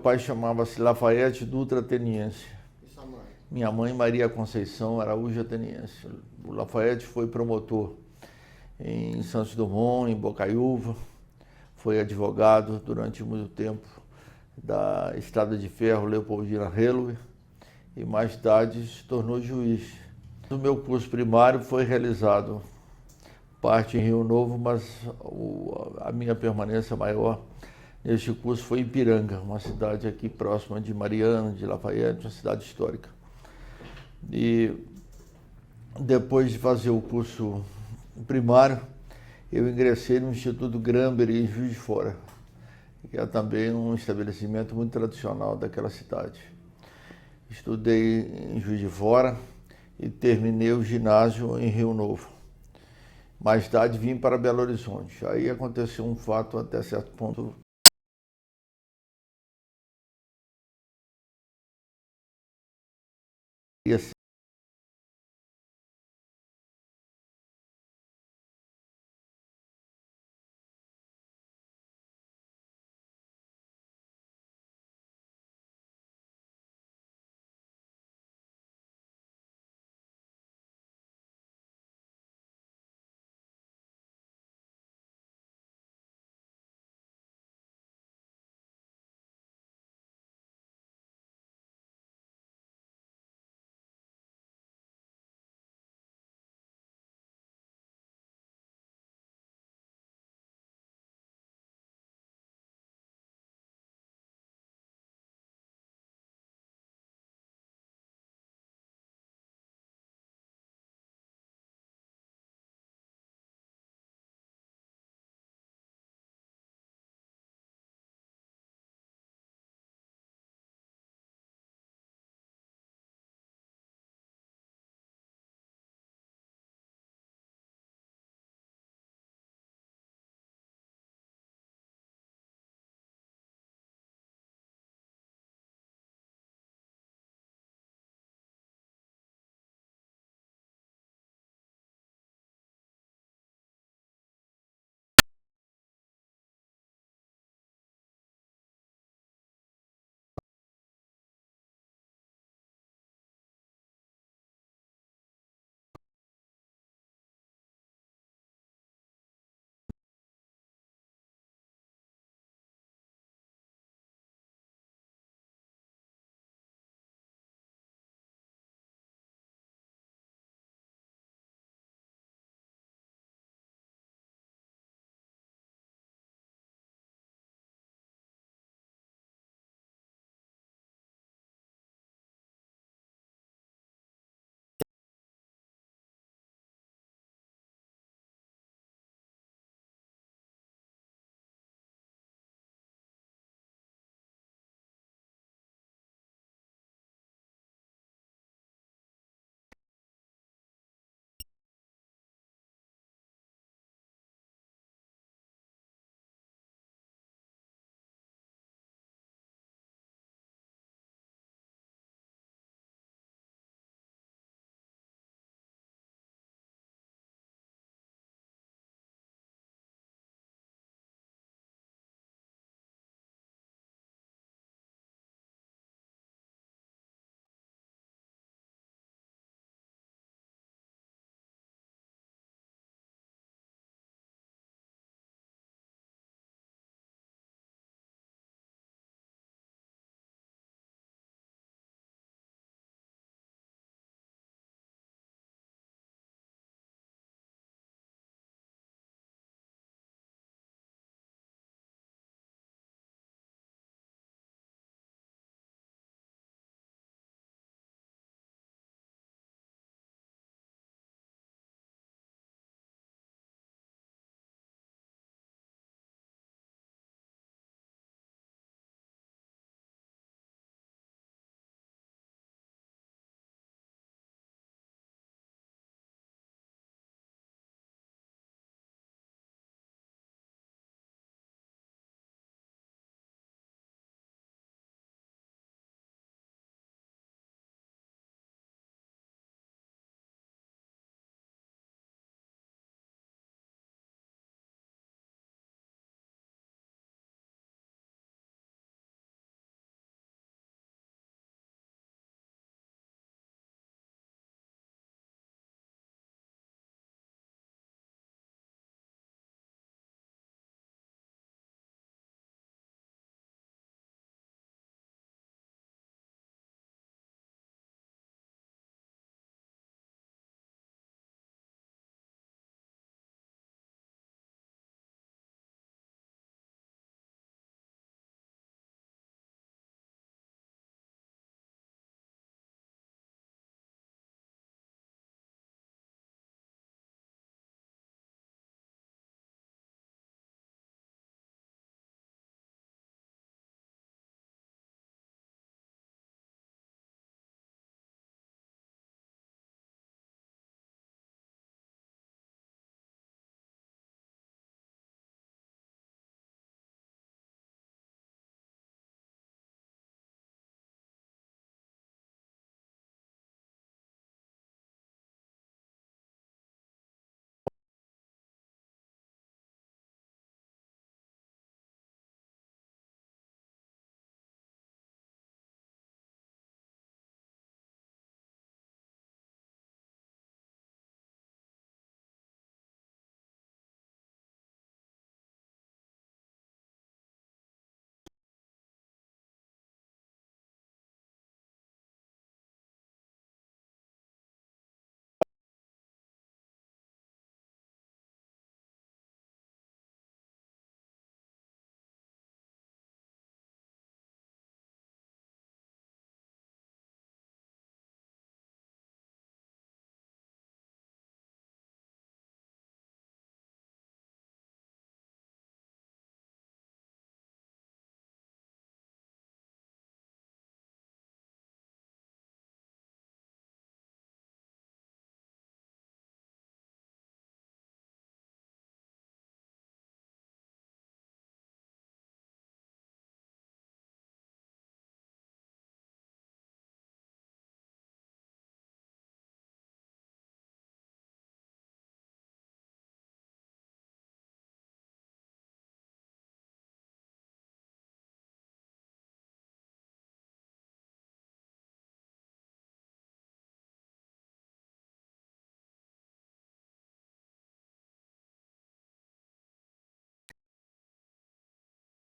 Meu pai chamava-se Lafayette Dutra Ateniense. E sua mãe? Minha mãe, Maria Conceição Araújo Ateniense. O Lafayette foi promotor em Santos Dumont, em Bocaiúva, foi advogado durante muito tempo da Estrada de Ferro Leopoldina Railway e mais tarde se tornou juiz. O meu curso primário foi realizado parte em Rio Novo, mas a minha permanência maior neste curso foi em Ipiranga, uma cidade aqui próxima de Mariana, de Lafayette, uma cidade histórica. E depois de fazer o curso primário, eu ingressei no Instituto Gramber em Juiz de Fora, que é também um estabelecimento muito tradicional daquela cidade. Estudei em Juiz de Fora e terminei o ginásio em Rio Novo. Mais tarde vim para Belo Horizonte. Aí aconteceu um fato até certo ponto ia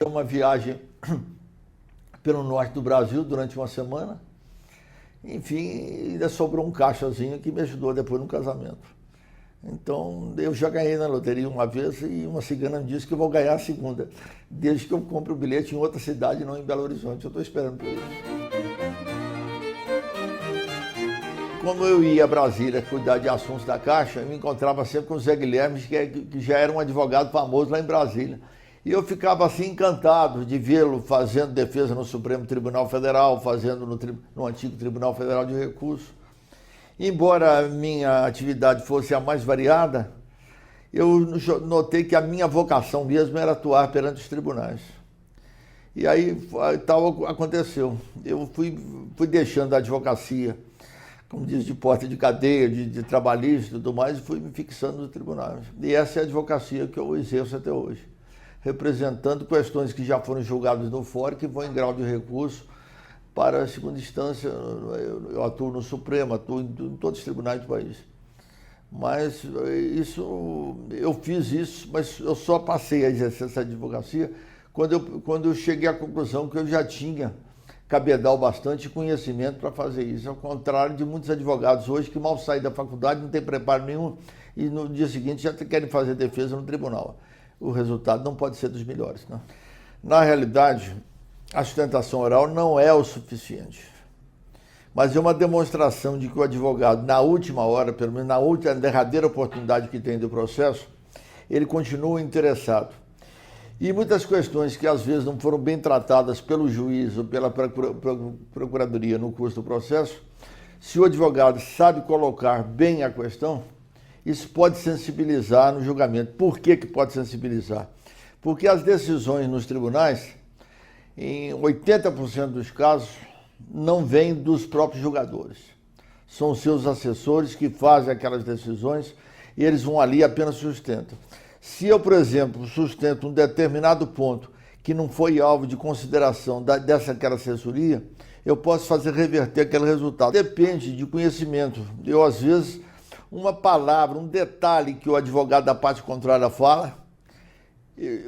uma viagem pelo norte do Brasil durante uma semana. Enfim, ainda sobrou um caixazinho que me ajudou depois no casamento. Então, eu já ganhei na loteria uma vez e uma cigana me disse que eu vou ganhar a segunda, desde que eu compre o bilhete em outra cidade, não em Belo Horizonte. Eu estou esperando por isso. Como eu ia a Brasília cuidar de assuntos da Caixa, eu me encontrava sempre com o Zé Guilherme, que já era um advogado famoso lá em Brasília. E eu ficava assim encantado de vê-lo fazendo defesa no Supremo Tribunal Federal, fazendo no antigo Tribunal Federal de Recursos. Embora a minha atividade fosse a mais variada, eu notei que a minha vocação mesmo era atuar perante os tribunais. E aí tal aconteceu. Eu fui deixando a advocacia, como diz, de porta de cadeia, de trabalhista e tudo mais, e fui me fixando nos tribunais. E essa é a advocacia que eu exerço até hoje, representando questões que já foram julgadas no fórum, que vão em grau de recurso para a segunda instância. Eu atuo no Supremo, atuo em todos os tribunais do país. Mas eu fiz isso, mas eu só passei a exercer essa advocacia quando eu cheguei à conclusão que eu já tinha cabedal bastante conhecimento para fazer isso, ao contrário de muitos advogados hoje que mal saem da faculdade, não têm preparo nenhum e no dia seguinte já querem fazer defesa no tribunal. O resultado não pode ser dos melhores, né? Na realidade, a sustentação oral não é o suficiente, mas é uma demonstração de que o advogado, na última hora, pelo menos na derradeira oportunidade que tem do processo, ele continua interessado. E muitas questões que às vezes não foram bem tratadas pelo juiz ou pela procuradoria no curso do processo, se o advogado sabe colocar bem a questão, isso pode sensibilizar no julgamento. Por que pode sensibilizar? Porque as decisões nos tribunais, em 80% dos casos, não vêm dos próprios julgadores. São seus assessores que fazem aquelas decisões e eles vão ali e apenas sustentam. Se eu, por exemplo, sustento um determinado ponto que não foi alvo de consideração daquela assessoria, eu posso fazer reverter aquele resultado. Depende de conhecimento. Eu, às vezes, uma palavra, um detalhe que o advogado da parte contrária fala,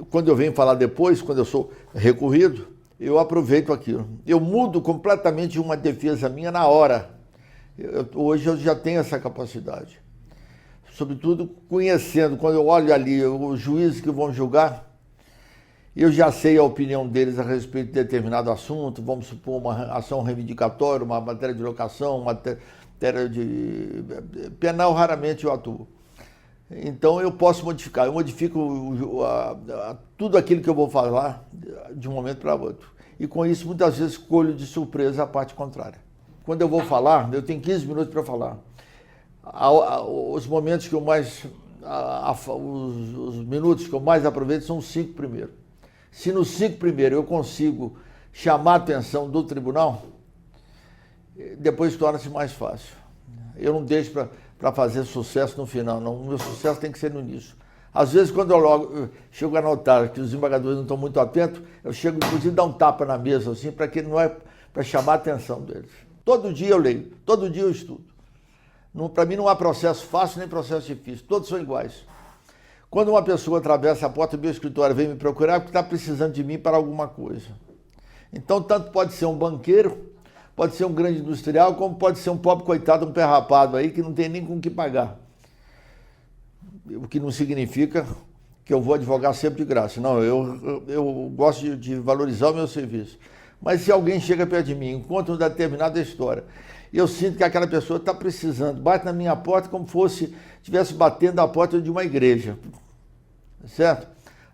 quando eu venho falar depois, quando eu sou recorrido, eu aproveito aquilo. Eu mudo completamente uma defesa minha na hora. Hoje eu já tenho essa capacidade. Sobretudo conhecendo, quando eu olho ali os juízes que vão julgar, eu já sei a opinião deles a respeito de determinado assunto, vamos supor uma ação reivindicatória, uma matéria de locação, uma matéria de penal, raramente eu atuo. Então eu posso modificar, eu modifico tudo aquilo que eu vou falar de um momento para outro. E com isso muitas vezes colho de surpresa a parte contrária. Quando eu vou falar, eu tenho 15 minutos para falar. Os momentos que eu mais, os minutos que eu mais aproveito são os 5 primeiros. Se nos 5 primeiros eu consigo chamar a atenção do tribunal, depois torna-se mais fácil. Eu não deixo para fazer sucesso no final, não. O meu sucesso tem que ser no início. Às vezes, quando eu chego a notar que os embargadores não estão muito atentos, eu chego, inclusive, a dar um tapa na mesa, assim, para que não é para chamar a atenção deles. Todo dia eu leio, todo dia eu estudo. Para mim não há processo fácil nem processo difícil, todos são iguais. Quando uma pessoa atravessa a porta do meu escritório e vem me procurar, é porque está precisando de mim para alguma coisa. Então, tanto pode ser um banqueiro, pode ser um grande industrial, como pode ser um pobre coitado, um pé rapado aí, que não tem nem com o que pagar. O que não significa que eu vou advogar sempre de graça. Não, eu gosto de valorizar o meu serviço. Mas se alguém chega perto de mim, encontra uma determinada história, eu sinto que aquela pessoa está precisando, bate na minha porta como se estivesse batendo a porta de uma igreja, certo?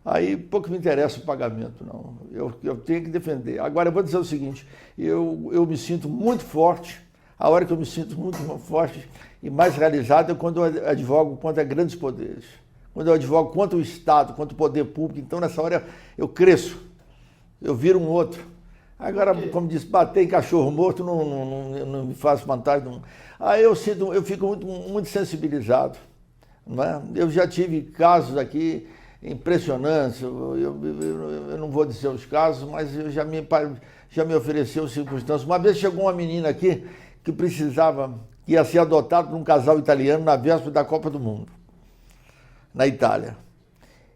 Aí pouco me interessa o pagamento, não. Eu tenho que defender. Agora, eu vou dizer o seguinte, eu me sinto muito forte, a hora que eu me sinto muito forte e mais realizado é quando eu advogo contra grandes poderes, quando eu advogo contra o Estado, contra o poder público. Então, nessa hora, eu cresço, eu viro um outro. Agora, como disse, bater em cachorro morto não me faz vantagem. Não. Aí eu fico muito sensibilizado. Não é? Eu já tive casos aqui impressionantes, eu não vou dizer os casos, mas já me ofereceu circunstâncias. Uma vez chegou uma menina aqui que ia ser adotada por um casal italiano na véspera da Copa do Mundo, na Itália.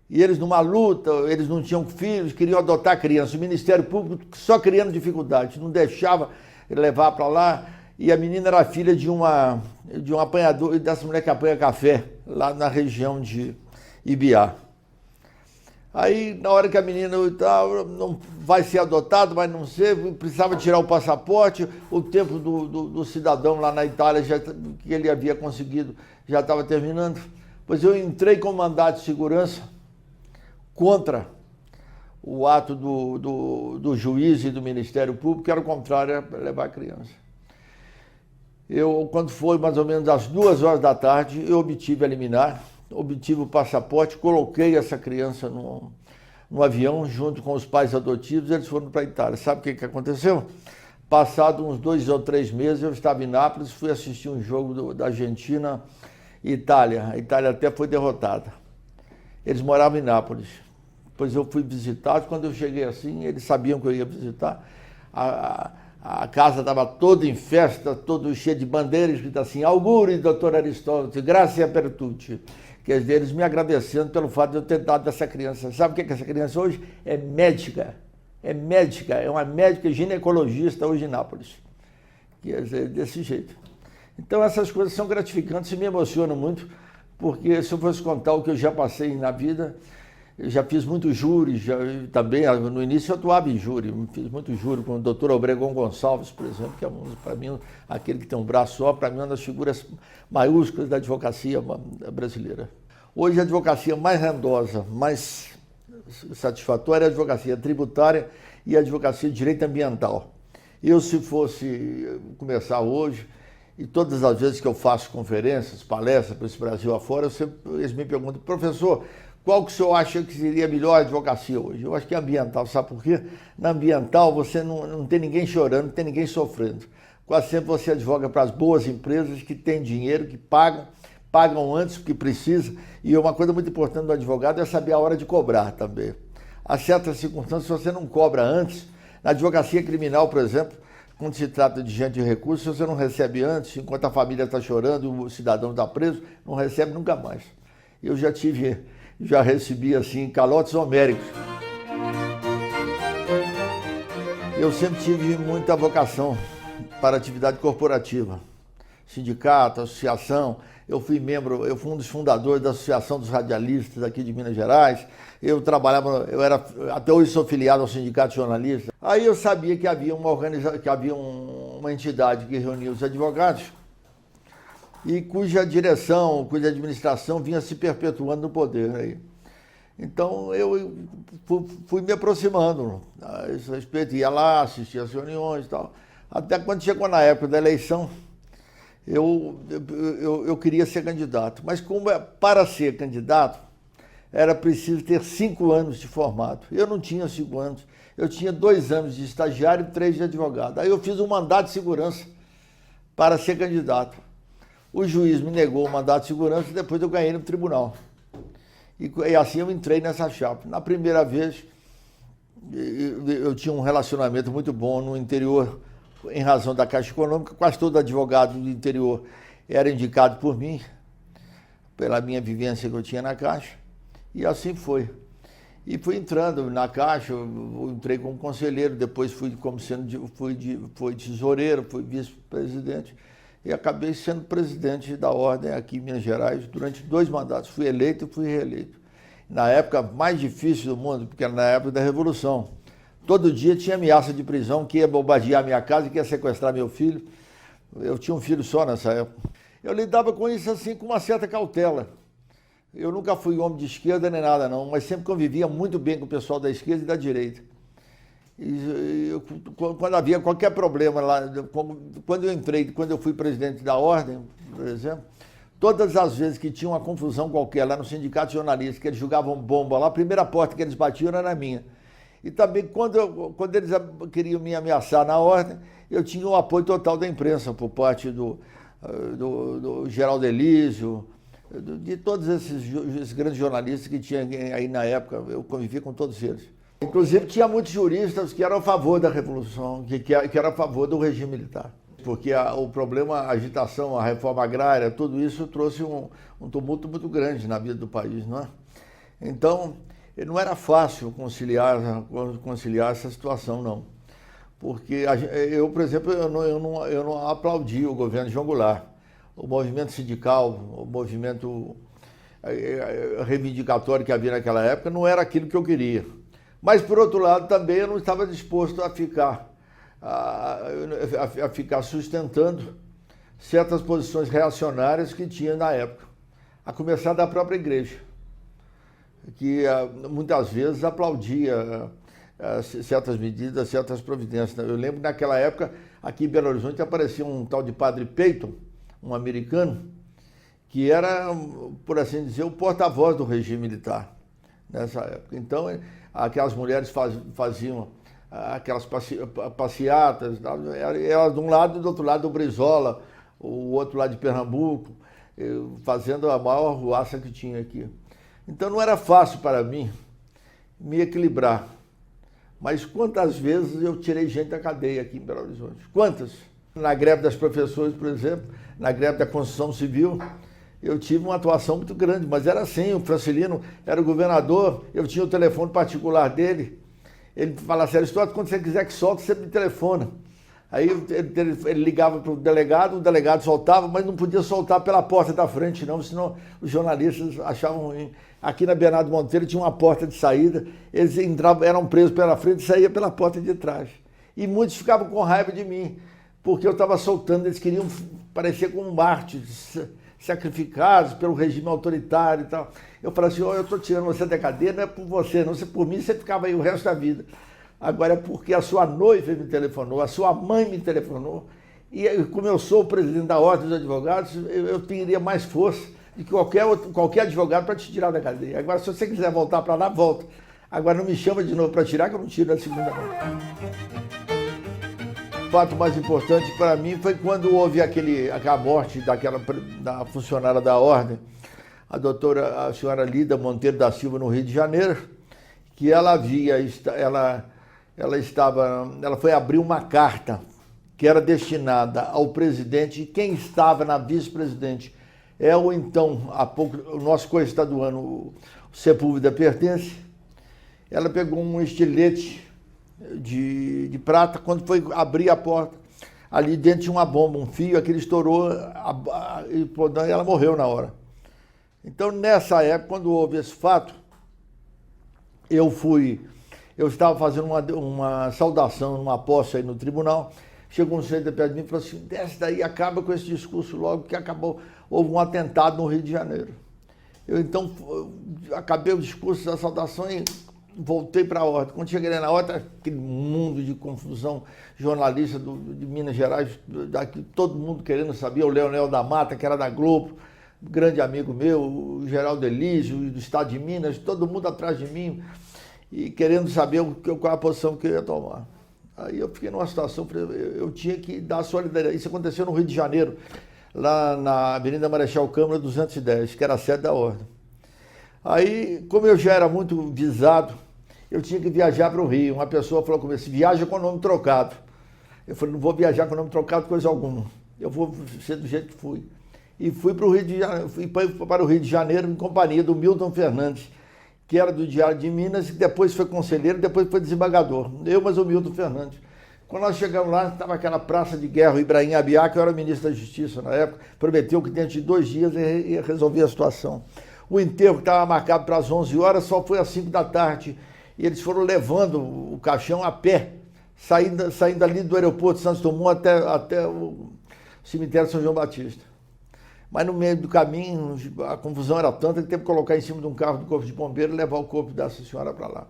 E eles numa luta, eles não tinham filhos, queriam adotar criança. O Ministério Público só criando dificuldades, não deixava levar para lá. E a menina era filha de um apanhador, dessa mulher que apanha café, lá na região de Ibiá. Aí, na hora que a menina não vai ser adotada, vai não ser, precisava tirar o passaporte, o tempo do cidadão lá na Itália, que ele havia conseguido, já estava terminando. Pois eu entrei com mandado de segurança contra o ato do juiz e do Ministério Público, que era o contrário, era levar a criança. Quando foi mais ou menos às 2 horas da tarde, eu obtive a liminar, obtive o passaporte, coloquei essa criança no avião junto com os pais adotivos, eles foram para a Itália. Sabe o que aconteceu? Passado uns 2 ou 3 meses, eu estava em Nápoles, fui assistir um jogo da Argentina e Itália. A Itália até foi derrotada. Eles moravam em Nápoles. Depois eu fui visitá-los, quando eu cheguei assim, eles sabiam que eu ia visitar. A casa estava toda em festa, todo cheio de bandeiras, escrito assim, Auguri, doutor Aristóteles, grazie per tutti. Quer dizer, eles me agradecendo pelo fato de eu ter dado essa criança. Sabe o que é essa criança hoje? É médica, é uma médica ginecologista hoje em Nápoles. Quer dizer, desse jeito. Então essas coisas são gratificantes e me emocionam muito, porque se eu fosse contar o que eu já passei na vida, eu já fiz muito júri, também no início eu atuava em júri, fiz muito júri com o doutor Obregon Gonçalves, por exemplo, que é para mim, aquele que tem um braço só, para mim é uma das figuras maiúsculas da advocacia brasileira. Hoje a advocacia mais rendosa, mais satisfatória é a advocacia tributária e a advocacia de direito ambiental. Eu, se fosse começar hoje, e todas as vezes que eu faço conferências, palestras para esse Brasil afora, eles me perguntam, professor, qual que o senhor acha que seria a melhor advocacia hoje? Eu acho que é ambiental, sabe por quê? Na ambiental você não tem ninguém chorando, não tem ninguém sofrendo. Quase sempre você advoga para as boas empresas que têm dinheiro, que pagam antes porque precisa. E uma coisa muito importante do advogado é saber a hora de cobrar também. Há certas circunstâncias, se você não cobra antes, na advocacia criminal, por exemplo, quando se trata de gente de recursos, se você não recebe antes, enquanto a família está chorando, o cidadão está preso, não recebe nunca mais. Eu já recebi assim calotes homéricos. Eu sempre tive muita vocação para atividade corporativa, sindicato, associação. Eu fui um dos fundadores da Associação dos Radialistas aqui de Minas Gerais. Até hoje sou filiado ao Sindicato de Jornalistas. Aí eu sabia que havia uma entidade que reunia os advogados e cuja direção, cuja administração vinha se perpetuando no poder aí. Então eu fui me aproximando a esse respeito, ia lá, assistia às reuniões e tal. Até quando chegou na época da eleição, eu queria ser candidato. Mas para ser candidato, era preciso ter 5 anos de formado. Eu não tinha 5 anos, eu tinha 2 anos de estagiário e 3 de advogado. Aí eu fiz um mandado de segurança para ser candidato. O juiz me negou o mandado de segurança e depois eu ganhei no tribunal. E assim eu entrei nessa chapa. Na primeira vez, eu tinha um relacionamento muito bom no interior, em razão da Caixa Econômica. Quase todo advogado do interior era indicado por mim, pela minha vivência que eu tinha na Caixa. E assim foi. E fui entrando na Caixa, eu entrei como conselheiro, depois fui tesoureiro, fui vice-presidente. E acabei sendo presidente da Ordem aqui em Minas Gerais durante 2 mandatos. Fui eleito e fui reeleito. Na época mais difícil do mundo, porque era na época da Revolução. Todo dia tinha ameaça de prisão, que ia bombardear minha casa, que ia sequestrar meu filho. Eu tinha um filho só nessa época. Eu lidava com isso assim com uma certa cautela. Eu nunca fui homem de esquerda nem nada não, mas sempre convivia muito bem com o pessoal da esquerda e da direita. Quando havia qualquer problema lá, quando eu fui presidente da Ordem, por exemplo, todas as vezes que tinha uma confusão qualquer lá no Sindicato de Jornalistas, que eles jogavam bomba lá, a primeira porta que eles batiam era minha. E também quando eles queriam me ameaçar na Ordem, eu tinha o apoio total da imprensa, por parte do Geraldo Elísio, de todos esses grandes jornalistas que tinha aí na época, eu convivia com todos eles. Inclusive tinha muitos juristas que eram a favor da Revolução, que eram a favor do regime militar. Porque o problema, a agitação, a reforma agrária, tudo isso trouxe um tumulto muito grande na vida do país, não é? Então, não era fácil conciliar essa situação, não. Porque eu, por exemplo, eu não aplaudi o governo de João Goulart. O movimento sindical, o movimento reivindicatório que havia naquela época não era aquilo que eu queria. Mas, por outro lado, também eu não estava disposto a ficar sustentando certas posições reacionárias que tinha na época, a começar da própria igreja, que muitas vezes aplaudia certas medidas, certas providências. Eu lembro que naquela época, aqui em Belo Horizonte, aparecia um tal de Padre Peyton, um americano, que era, por assim dizer, o porta-voz do regime militar nessa época. Então, aquelas mulheres faziam aquelas passeatas, elas de um lado e do outro lado do Brizola, o outro lado de Pernambuco, fazendo a maior ruaça que tinha aqui. Então não era fácil para mim me equilibrar. Mas quantas vezes eu tirei gente da cadeia aqui em Belo Horizonte? Quantas? Na greve das professores, por exemplo, na greve da construção civil, eu tive uma atuação muito grande, mas era assim, o Francelino era o governador, eu tinha o telefone particular dele, ele falava assim, Aristóteles, quando você quiser que solte, você me telefona. Aí ele ligava para o delegado soltava, mas não podia soltar pela porta da frente não, senão os jornalistas achavam ruim. Aqui na Bernardo Monteiro tinha uma porta de saída, eles eram presos pela frente e saíam pela porta de trás. E muitos ficavam com raiva de mim, porque eu estava soltando, eles queriam parecer como mártires, sacrificados pelo regime autoritário e tal. Eu falei assim, eu estou tirando você da cadeia, não é por você, não, se por mim você ficava aí o resto da vida. Agora é porque a sua noiva me telefonou, a sua mãe me telefonou, e como eu sou o presidente da Ordem dos Advogados, eu teria mais força de que qualquer advogado para te tirar da cadeia. Agora, se você quiser voltar para lá, volta. Agora não me chama de novo para tirar, que eu não tiro da segunda mão. O fato mais importante para mim foi quando houve a morte da funcionária da Ordem, a senhora Lida Monteiro da Silva, no Rio de Janeiro, que ela foi abrir uma carta que era destinada ao presidente, e quem estava na vice-presidente é o então, o nosso coestaduano, o Sepúlveda Pertence. Ela pegou um estilete de prata, quando foi abrir a porta, ali dentro tinha uma bomba, um fio, aquele estourou, e ela morreu na hora. Então, nessa época, quando houve esse fato, eu estava fazendo uma saudação numa posse aí no tribunal, chegou um sujeito perto de mim e falou assim, desce daí, acaba com esse discurso logo, que houve um atentado no Rio de Janeiro. Eu então acabei o discurso da saudação e voltei para a Ordem. Quando cheguei na Ordem, aquele mundo de confusão, jornalista de Minas Gerais, daqui, todo mundo querendo saber, o Leonel da Mata, que era da Globo, grande amigo meu, o Geraldo Elísio, do estado de Minas, todo mundo atrás de mim, e querendo saber qual a posição que eu ia tomar. Aí eu fiquei numa situação, eu tinha que dar solidariedade. Isso aconteceu no Rio de Janeiro, lá na Avenida Marechal Câmara 210, que era a sede da Ordem. Aí, como eu já era muito visado, eu tinha que viajar para o Rio. Uma pessoa falou comigo assim, viaja com o nome trocado. Eu falei, não vou viajar com o nome trocado coisa alguma. Eu vou ser do jeito que fui. E fui para o Rio de Janeiro em companhia do Milton Fernandes, que era do Diário de Minas, e depois foi conselheiro, depois foi desembargador. Eu, mas o Milton Fernandes. Quando nós chegamos lá, estava aquela praça de guerra, o Ibrahim Abiá, que eu era ministro da Justiça na época, prometeu que dentro de 2 dias ia resolver a situação. O enterro que estava marcado para as 11 horas só foi às 5 da tarde, e eles foram levando o caixão a pé, saindo ali do aeroporto de Santos Dumont até o cemitério São João Batista. Mas no meio do caminho, a confusão era tanta que teve que colocar em cima de um carro do Corpo de Bombeiro e levar o corpo dessa senhora para lá.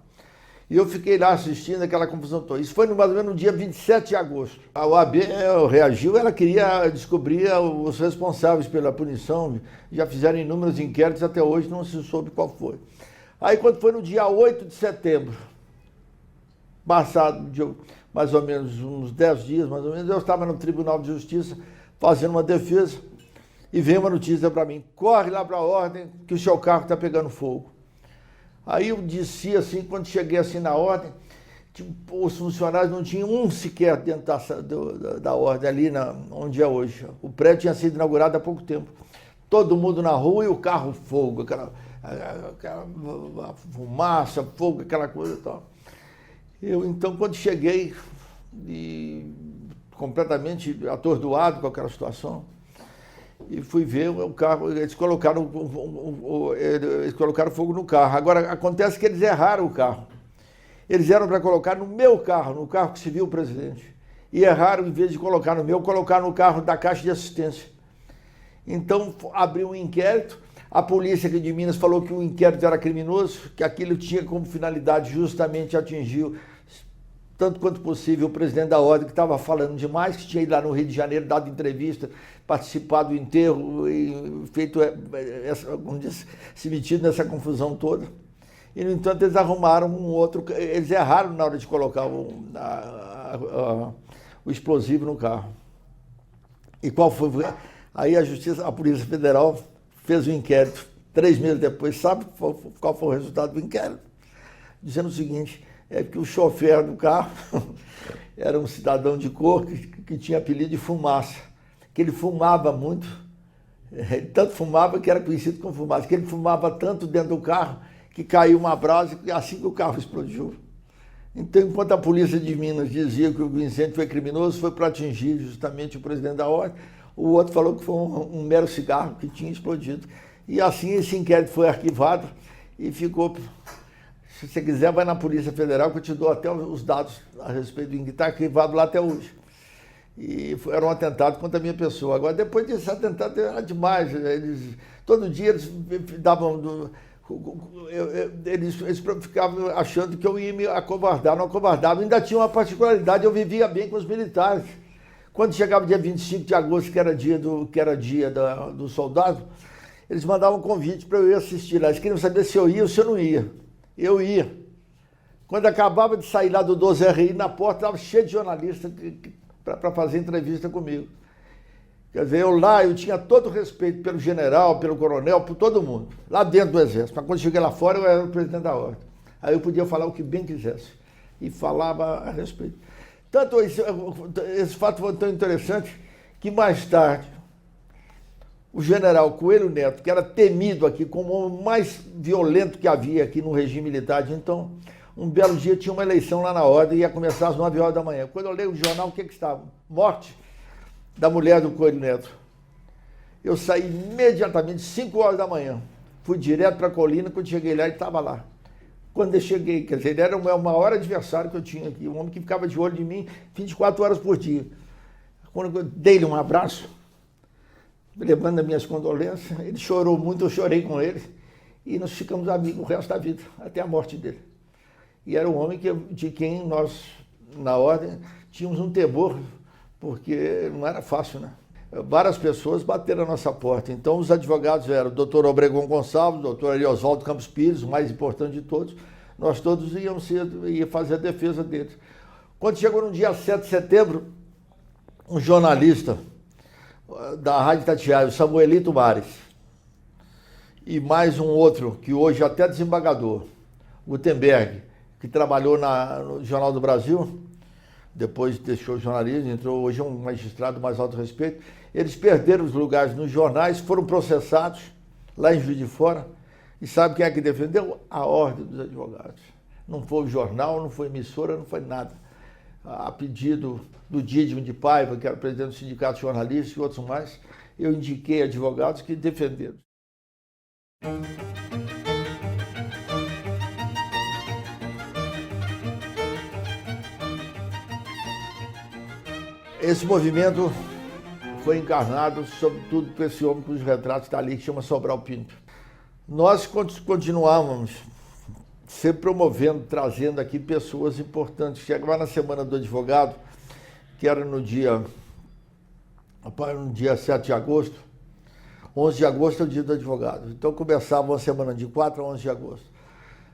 E eu fiquei lá assistindo aquela confusão toda. Isso foi mais ou menos no dia 27 de agosto. A OAB reagiu, ela queria descobrir os responsáveis pela punição, já fizeram inúmeros inquéritos, até hoje não se soube qual foi. Aí quando foi no dia 8 de setembro, passado mais ou menos uns 10 dias, mais ou menos, eu estava no Tribunal de Justiça fazendo uma defesa, e veio uma notícia para mim, corre lá para a Ordem que o seu carro está pegando fogo. Aí eu disse assim, quando cheguei assim na Ordem, os funcionários não tinham um sequer dentro da Ordem, ali onde é hoje. O prédio tinha sido inaugurado há pouco tempo. Todo mundo na rua e o carro fogo, aquela fumaça, fogo, aquela coisa e tal. Eu, então, quando cheguei, completamente atordoado com aquela situação, e fui ver o carro, eles colocaram fogo no carro. Agora, acontece que eles erraram o carro. Eles eram para colocar no meu carro, no carro que se viu o presidente. E erraram, em vez de colocar no meu, colocaram no carro da Caixa de Assistência. Então, abriu um inquérito. A polícia aqui de Minas falou que o inquérito era criminoso, que aquilo tinha como finalidade justamente atingir, tanto quanto possível, o presidente da ordem, que estava falando demais, que tinha ido lá no Rio de Janeiro, dado entrevista, participado do enterro e feito, se metido nessa confusão toda. E, no entanto, eles arrumaram um outro, eles erraram na hora de colocar o explosivo no carro. E qual foi? Aí a Polícia Federal fez o inquérito 3 meses depois. Sabe qual foi o resultado do inquérito? Dizendo o seguinte, é que o chofer do carro era um cidadão de cor que tinha apelido de Fumaça, que ele fumava muito, ele tanto fumava que era conhecido como Fumaça, que ele fumava tanto dentro do carro que caiu uma brasa assim que o carro explodiu. Então, enquanto a polícia de Minas dizia que o incêndio foi criminoso, foi para atingir justamente o presidente da ordem, o outro falou que foi um mero cigarro que tinha explodido. E assim esse inquérito foi arquivado e ficou... Se você quiser, vai na Polícia Federal, que eu te dou até os dados a respeito do inquérito, está arquivado lá até hoje. E era um atentado contra a minha pessoa. Agora, depois desse atentado, era demais. Todo dia eles davam... Eles ficavam achando que eu ia me acovardar, não acovardava. Ainda tinha uma particularidade, eu vivia bem com os militares. Quando chegava dia 25 de agosto, que era dia do soldado, eles mandavam um convite para eu ir assistir lá. Eles queriam saber se eu ia ou se eu não ia. Eu ia. Quando acabava de sair lá do 12RI, na porta estava cheio de jornalistas para fazer entrevista comigo. Quer dizer, eu tinha todo o respeito pelo general, pelo coronel, por todo mundo, lá dentro do Exército. Mas quando cheguei lá fora, eu era o presidente da ordem. Aí eu podia falar o que bem quisesse. E falava a respeito. Tanto esse fato foi tão interessante que mais tarde o general Coelho Neto, que era temido aqui como o homem mais violento que havia aqui no regime militar de então, um belo dia tinha uma eleição lá na ordem e ia começar às 9 horas da manhã. Quando eu leio o jornal, o que estava? Morte da mulher do Coelho Neto. Eu saí imediatamente, 5 horas da manhã, fui direto para a colina. Quando cheguei lá, ele estava lá. Quando eu cheguei, quer dizer, ele era o maior adversário que eu tinha aqui, um homem que ficava de olho de mim 24 horas por dia. Quando eu dei-lhe um abraço, levando as minhas condolências, ele chorou muito, eu chorei com ele, e nós ficamos amigos o resto da vida, até a morte dele. E era um homem de quem nós, na ordem, tínhamos um temor, porque não era fácil, né? Várias pessoas bateram a nossa porta. Então, os advogados eram o doutor Obregon Gonçalves, o doutor Ariosvaldo Campos Pires, o mais importante de todos. Nós todos íamos fazer a defesa deles. Quando chegou no dia 7 de setembro, um jornalista da Rádio Itatiaia, o Samuelito Mares, e mais um outro, que hoje até é desembargador, Gutenberg, que trabalhou no Jornal do Brasil, depois deixou o jornalismo, entrou hoje um magistrado mais alto respeito. Eles perderam os lugares nos jornais, foram processados lá em Juiz de Fora. E sabe quem é que defendeu? A Ordem dos Advogados. Não foi o jornal, não foi emissora, não foi nada. A pedido do Dídimo de Paiva, que era presidente do Sindicato Jornalista e outros mais, eu indiquei advogados que defenderam. Esse movimento foi encarnado, sobretudo, por esse homem cujos retratos está ali, que chama Sobral Pinto. Nós continuávamos sempre promovendo, trazendo aqui pessoas importantes. Chegava na Semana do Advogado, que era no dia 7 de agosto. 11 de agosto é o dia do advogado. Então começava uma semana de 4 a 11 de agosto.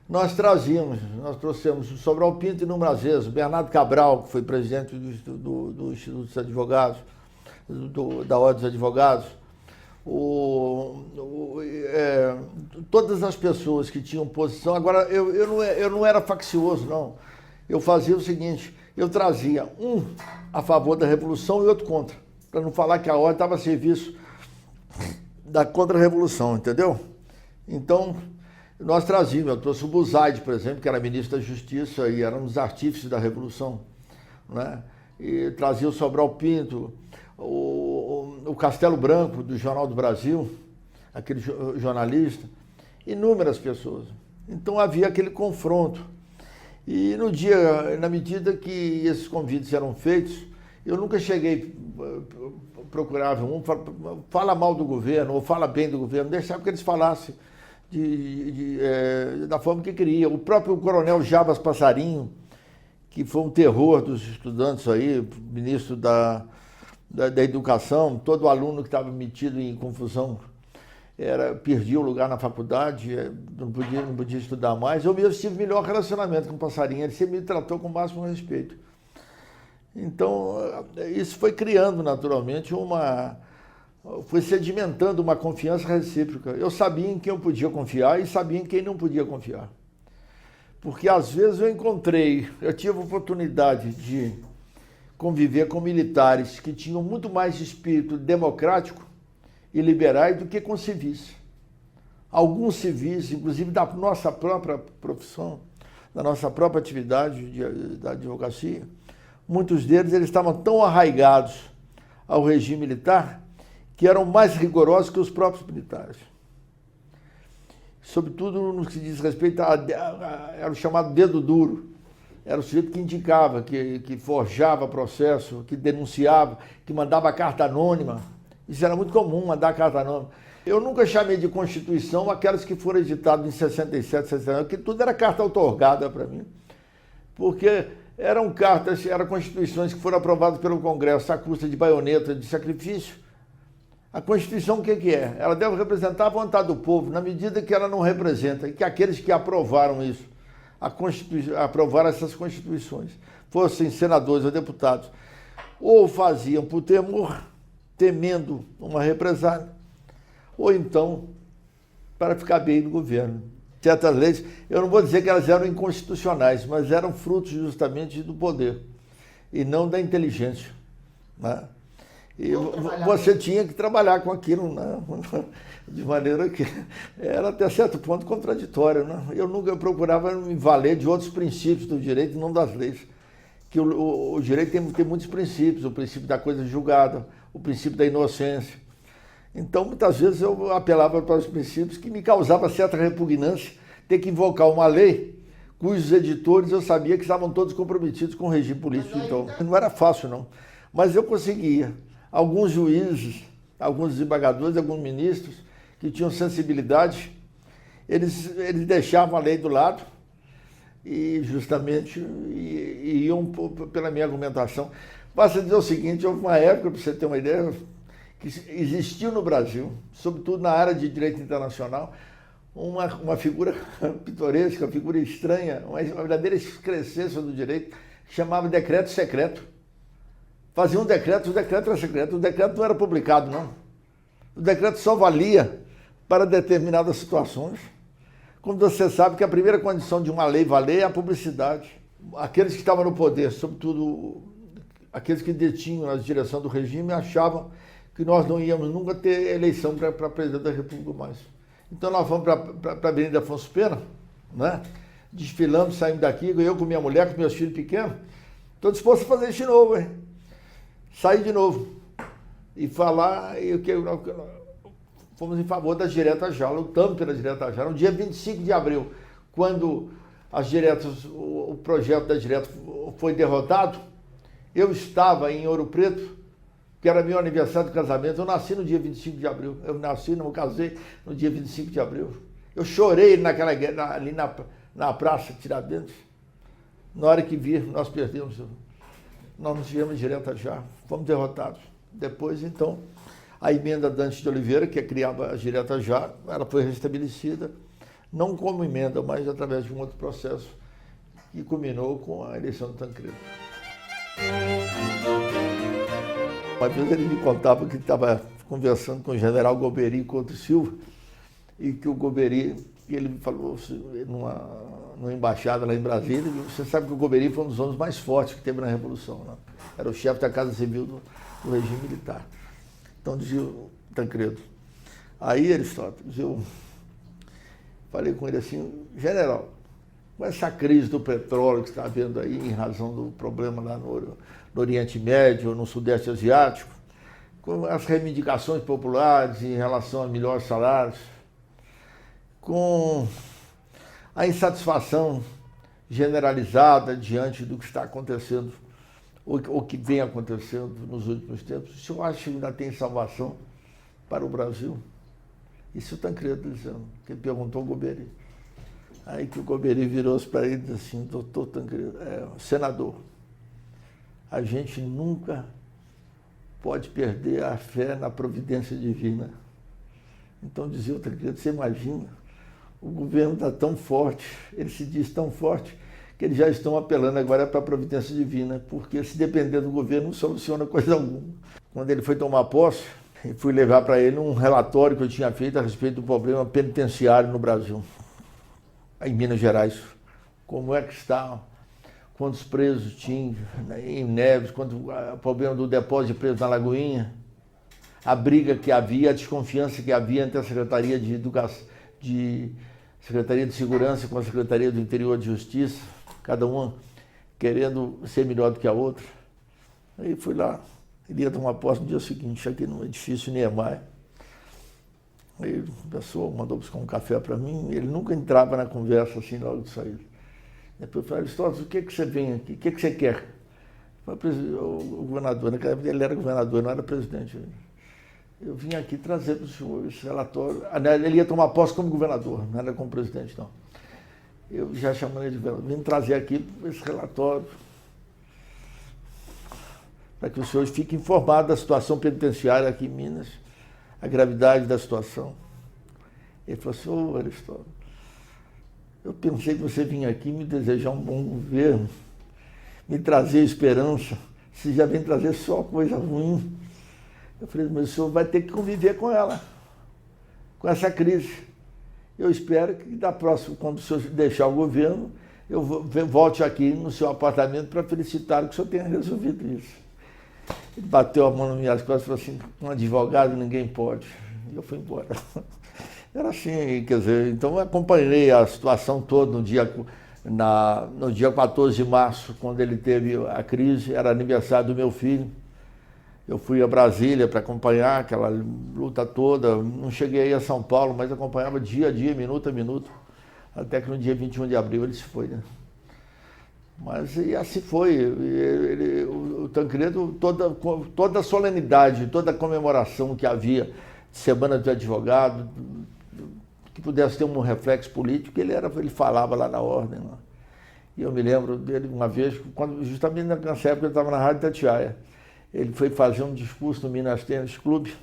Nós trouxemos o Sobral Pinto inúmeras vezes, o Bernardo Cabral, que foi presidente do Instituto dos Advogados, da Ordem dos Advogados, todas as pessoas que tinham posição. Agora, eu não era faccioso, não. Eu fazia o seguinte, eu trazia um a favor da Revolução e outro contra, para não falar que a Ordem estava a serviço da contra-revolução, entendeu? Então, nós trazíamos, eu trouxe o Buzaide, por exemplo, que era ministro da Justiça e era um dos artífices da Revolução, né? E trazia o Sobral Pinto, o Castelo Branco, do Jornal do Brasil, aquele jornalista, inúmeras pessoas. Então havia aquele confronto. E no dia, na medida que esses convites eram feitos, eu nunca cheguei, procurava um, fala mal do governo, ou fala bem do governo, deixava que eles falassem da forma que queria. O próprio coronel Jabas Passarinho, que foi um terror dos estudantes aí, ministro da Educação, todo aluno que estava metido em confusão perdia o lugar na faculdade, não podia estudar mais. Eu mesmo tive melhor relacionamento com o Passarinho, ele sempre me tratou com o máximo respeito. Então, isso foi criando naturalmente foi sedimentando uma confiança recíproca. Eu sabia em quem eu podia confiar e sabia em quem não podia confiar. Porque às vezes eu tive a oportunidade de conviver com militares que tinham muito mais espírito democrático e liberais do que com civis. Alguns civis, inclusive da nossa própria profissão, da nossa própria atividade da advocacia, muitos deles eles estavam tão arraigados ao regime militar que eram mais rigorosos que os próprios militares. Sobretudo no que diz respeito era o chamado dedo duro. Era o sujeito que indicava, que forjava processo, que denunciava, que mandava carta anônima. Isso era muito comum, mandar carta anônima. Eu nunca chamei de Constituição aquelas que foram editadas em 67, 69, que tudo era carta outorgada para mim. Porque eram cartas, eram Constituições que foram aprovadas pelo Congresso à custa de baioneta, de sacrifício. A Constituição o que é? Ela deve representar a vontade do povo, na medida que ela não representa, e que aqueles que aprovaram isso, aprovaram essas Constituições, fossem senadores ou deputados, ou faziam por temor, temendo uma represália, ou então para ficar bem no governo. Certas leis, eu não vou dizer que elas eram inconstitucionais, mas eram frutos justamente do poder e não da inteligência, né? E você tinha que trabalhar com aquilo, né? De maneira que era até certo ponto contraditório, né? Eu procurava me valer de outros princípios do direito, não das leis. Que o direito tem muitos princípios, o princípio da coisa julgada, o princípio da inocência. Então, muitas vezes eu apelava para os princípios que me causava certa repugnância ter que invocar uma lei cujos editores eu sabia que estavam todos comprometidos com o regime político. Então, não era fácil, não. Mas eu conseguia. Alguns juízes, alguns desembargadores, alguns ministros que tinham sensibilidade, eles deixavam a lei do lado e justamente iam pela minha argumentação. Basta dizer o seguinte, houve uma época, para você ter uma ideia, que existiu no Brasil, sobretudo na área de direito internacional, uma figura pitoresca, uma figura estranha, uma verdadeira excrescência do direito, que chamava decreto secreto. Fazia um decreto, o decreto era secreto, o decreto não era publicado, não. O decreto só valia para determinadas situações. Como você sabe que a primeira condição de uma lei valer é a publicidade. Aqueles que estavam no poder, sobretudo aqueles que detinham a direção do regime, achavam que nós não íamos nunca ter eleição para presidente da República mais. Então nós fomos para a Avenida Afonso Pena, né? Desfilamos, saímos daqui, eu com minha mulher, com meus filhos pequenos, estou disposto a fazer isso de novo, hein? Sair de novo e falar, fomos em favor das diretas já, lutamos pelas diretas já. No dia 25 de abril, quando o projeto das diretas foi derrotado, eu estava em Ouro Preto, que era meu aniversário de casamento. Eu nasci no dia 25 de abril. Eu casei no dia 25 de abril. Eu chorei ali na Praça Tiradentes. Na hora que vi, nós perdemos. Nós não tivemos direta já, fomos derrotados. Depois, então, a emenda Dante de Oliveira, que criava as diretas já, ela foi restabelecida, não como emenda, mas através de um outro processo, que culminou com a eleição do Tancredo. Uma vez ele me contava que estava conversando com o general Golbery Couto Silva, e que o Golbery, ele falou numa embaixada lá em Brasília, você sabe que o Golbery foi um dos homens mais fortes que teve na Revolução, né? Era o chefe da Casa Civil do regime militar. Então dizia o Tancredo. Aí Aristóteles, falei com ele assim, general, com essa crise do petróleo que está havendo aí em razão do problema lá no Oriente Médio, no Sudeste Asiático, com as reivindicações populares em relação a melhores salários, com a insatisfação generalizada diante do que está acontecendo, ou que vem acontecendo nos últimos tempos, o senhor acha que ainda tem salvação para o Brasil? Isso o Tancredo dizendo, que ele perguntou ao Golbery. Aí que o Golbery virou-se para ele e disse assim, doutor Tancredo, senador, a gente nunca pode perder a fé na providência divina. Então dizia o Tancredo, você imagina, o governo está tão forte, ele se diz tão forte, que eles já estão apelando agora para a providência divina, porque se depender do governo não soluciona coisa alguma. Quando ele foi tomar posse, eu fui levar para ele um relatório que eu tinha feito a respeito do problema penitenciário no Brasil, em Minas Gerais. Como é que está, quantos presos tinha em Neves, o problema do depósito de presos na Lagoinha, a briga que havia, a desconfiança que havia entre a Secretaria de Educação, Secretaria de Segurança com a Secretaria do Interior de Justiça, cada uma querendo ser melhor do que a outra. Aí fui lá, ele ia tomar posse no dia seguinte, aqui no edifício Niemeyer. Aí a pessoa mandou buscar um café para mim, ele nunca entrava na conversa assim logo de saída. Depois eu falei, Aristóteles, o que que você vem aqui? O que que você quer? O governador, naquela época ele era governador, não era presidente. Eu vim aqui trazer para o senhor esse relatório. Ele ia tomar posse como governador, não era como presidente, não. Eu já chamando ele de governador. Vim trazer aqui esse relatório para que os senhores fiquem informados da situação penitenciária aqui em Minas, a gravidade da situação. Ele falou assim, ô Aristóteles, eu pensei que você vinha aqui me desejar um bom governo, me trazer esperança, você já vem trazer só coisa ruim. Eu falei, mas o senhor vai ter que conviver com ela, com essa crise. Eu espero que da próxima, quando o senhor deixar o governo, eu volte aqui no seu apartamento para felicitar que o senhor tenha resolvido isso. Ele bateu a mão nas minhas costas e falou assim, um advogado ninguém pode. E eu fui embora. Era assim, quer dizer, então eu acompanhei a situação toda no dia 14 de março, quando ele teve a crise, era aniversário do meu filho. Eu fui a Brasília para acompanhar aquela luta toda, não cheguei a São Paulo, mas acompanhava dia a dia, minuto a minuto, até que no dia 21 de abril ele se foi, né? Mas e assim foi, o Tancredo, toda a solenidade, toda a comemoração que havia de Semana do Advogado, que pudesse ter um reflexo político, ele falava lá na ordem. Lá. E eu me lembro dele uma vez, justamente nessa época ele estava na Rádio Itatiaia. Ele foi fazer um discurso no Minas Tênis Clube,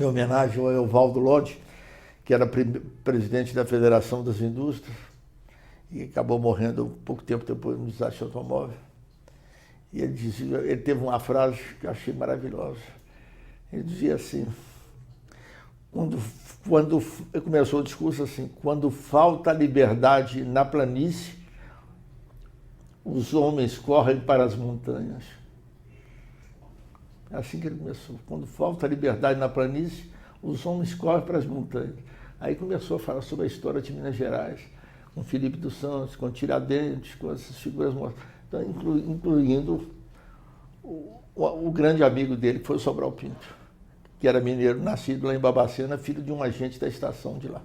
em homenagem ao Evaldo Lodge, que era presidente da Federação das Indústrias, e acabou morrendo pouco tempo depois no desastre de automóvel. E ele teve uma frase que eu achei maravilhosa. Ele dizia assim, ele começou o discurso assim, quando falta liberdade na planície, os homens correm para as montanhas. É assim que ele começou. Quando falta liberdade na planície, os homens correm para as montanhas. Aí começou a falar sobre a história de Minas Gerais, com Felipe dos Santos, com Tiradentes, com essas figuras mortas, então, incluindo o grande amigo dele, que foi o Sobral Pinto, que era mineiro, nascido lá em Babacena, filho de um agente da estação de lá.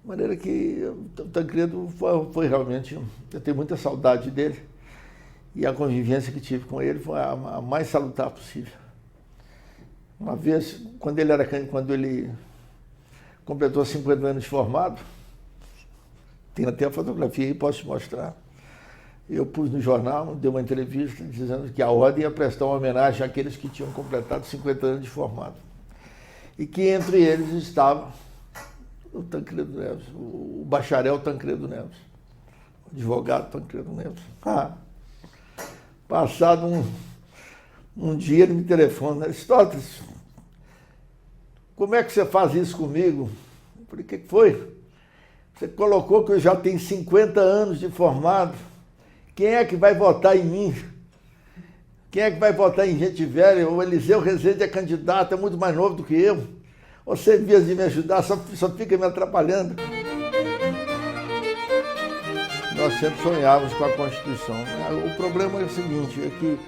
De maneira que o Tancredo foi realmente... Eu tenho muita saudade dele, e a convivência que tive com ele foi a mais salutar possível. Uma vez, quando ele completou 50 anos de formado, tem até a fotografia aí, posso te mostrar. Eu pus no jornal, dei uma entrevista dizendo que a ordem ia prestar uma homenagem àqueles que tinham completado 50 anos de formado. E que entre eles estava o Tancredo Neves, o bacharel Tancredo Neves, o advogado Tancredo Neves. Passado um dia ele me telefona, Aristóteles, como é que você faz isso comigo? Eu falei, o que foi? Você colocou que eu já tenho 50 anos de formado. Quem é que vai votar em mim? Quem é que vai votar em gente velha? O Eliseu Rezende é candidato, é muito mais novo do que eu. Você, em vez de me ajudar, só fica me atrapalhando. Nós sempre sonhávamos com a Constituição. O problema é o seguinte, é que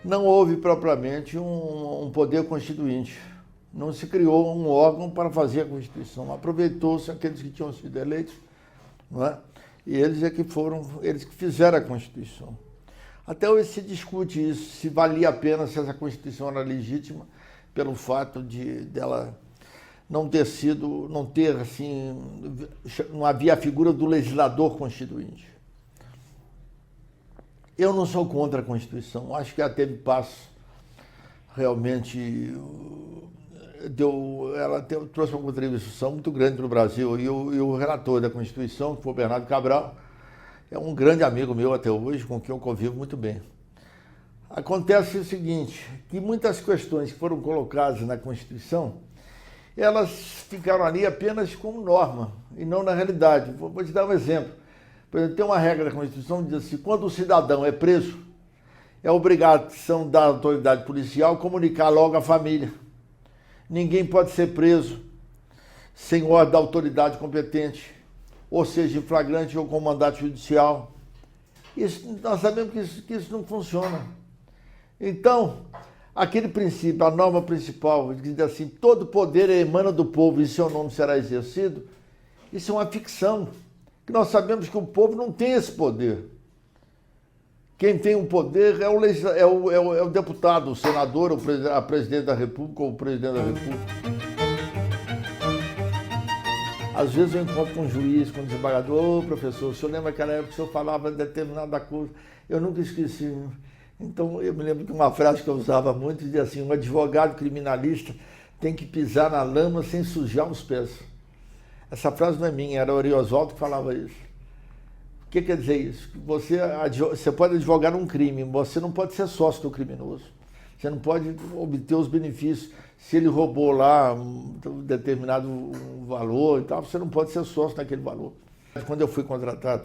não houve propriamente um poder constituinte. Não se criou um órgão para fazer a Constituição. Aproveitou-se aqueles que tinham sido eleitos, não é? E eles eles que fizeram a Constituição. Até hoje se discute isso, se valia a pena, se essa Constituição era legítima, pelo fato dela não havia a figura do legislador constituinte. Eu não sou contra a Constituição, acho que ela teve passos, realmente trouxe uma contribuição muito grande para o Brasil. E o relator da Constituição, que foi o Bernardo Cabral, é um grande amigo meu até hoje, com quem eu convivo muito bem. Acontece o seguinte, que muitas questões que foram colocadas na Constituição, elas ficaram ali apenas como norma, e não na realidade. Vou te dar um exemplo. Por exemplo, tem uma regra da Constituição que diz assim, quando o cidadão é preso, é obrigação da autoridade policial comunicar logo à família. Ninguém pode ser preso sem ordem da autoridade competente, ou seja, em flagrante ou com mandato judicial. Nós sabemos que isso não funciona. Então, aquele princípio, a norma principal, que diz assim, todo poder emana do povo e seu nome será exercido, isso é uma ficção, que nós sabemos que o povo não tem esse poder. Quem tem o poder é o deputado, o senador, a presidente da República ou o presidente da República. Às vezes eu encontro com um juiz, com um desembargador, professor, o senhor lembra aquela época que o senhor falava determinada coisa? Eu nunca esqueci. Então, eu me lembro de uma frase que eu usava muito, dizia assim, um advogado criminalista tem que pisar na lama sem sujar os pés. Essa frase não é minha, era o Ari Oswaldo que falava isso. O que quer dizer isso? Você pode advogar um crime, você não pode ser sócio do criminoso. Você não pode obter os benefícios. Se ele roubou lá um determinado valor e tal, você não pode ser sócio naquele valor. Quando eu fui contratado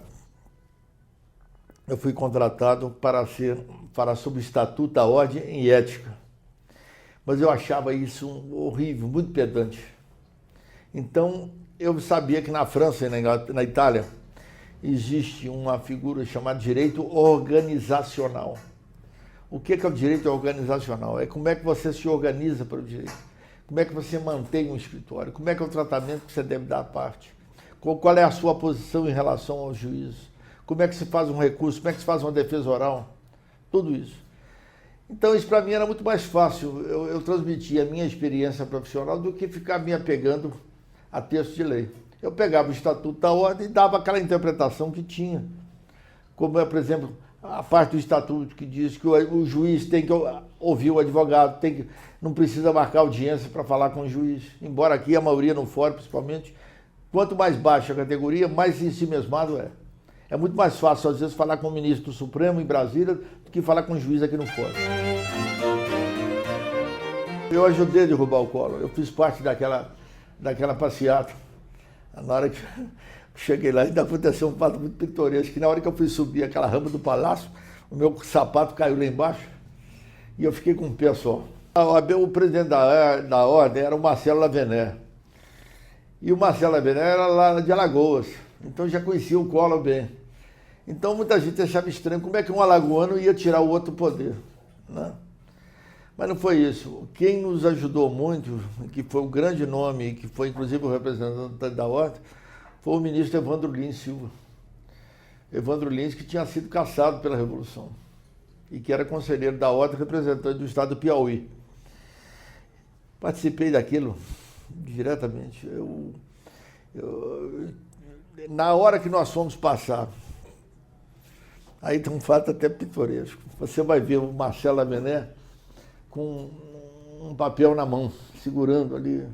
para sob o Estatuto da Ordem e Ética. Mas eu achava isso horrível, muito pedante. Então, eu sabia que na França e na Itália existe uma figura chamada direito organizacional. O que é o direito organizacional? É como é que você se organiza para o direito. Como é que você mantém um escritório. Como é que é o tratamento que você deve dar à parte. Qual é a sua posição em relação ao juiz. Como é que se faz um recurso, como é que se faz uma defesa oral. Tudo isso. Então isso para mim era muito mais fácil. Eu transmitia a minha experiência profissional do que ficar me apegando a texto de lei. Eu pegava o Estatuto da Ordem e dava aquela interpretação que tinha. Como é, por exemplo, a parte do Estatuto que diz que o juiz tem que ouvir o advogado, não precisa marcar audiência para falar com o juiz. Embora aqui a maioria no fórum, principalmente, quanto mais baixa a categoria, mais em si mesmado é. É muito mais fácil, às vezes, falar com o ministro do Supremo em Brasília do que falar com o juiz aqui no fórum. Eu ajudei a derrubar o Collor, eu fiz parte daquela passeata. Na hora que cheguei lá, ainda aconteceu um fato muito pitoresco, que na hora que eu fui subir aquela rampa do palácio, o meu sapato caiu lá embaixo e eu fiquei com o pé só. O presidente da Ordem era o Marcelo Lavené. E o Marcelo Lavené era lá de Alagoas, então já conhecia o Collor bem. Então muita gente achava estranho como é que um alagoano ia tirar o outro poder, né? Mas não foi isso. Quem nos ajudou muito, que foi o grande nome, que foi inclusive o representante da Ordem, foi o ministro Evandro Lins Silva. Evandro Lins, que tinha sido cassado pela Revolução e que era conselheiro da Ordem, representante do estado do Piauí. Participei daquilo diretamente. Na hora que nós fomos passar, aí tem um fato até pitoresco. Você vai ver o Marcelo Lavené com um papel na mão, segurando ali,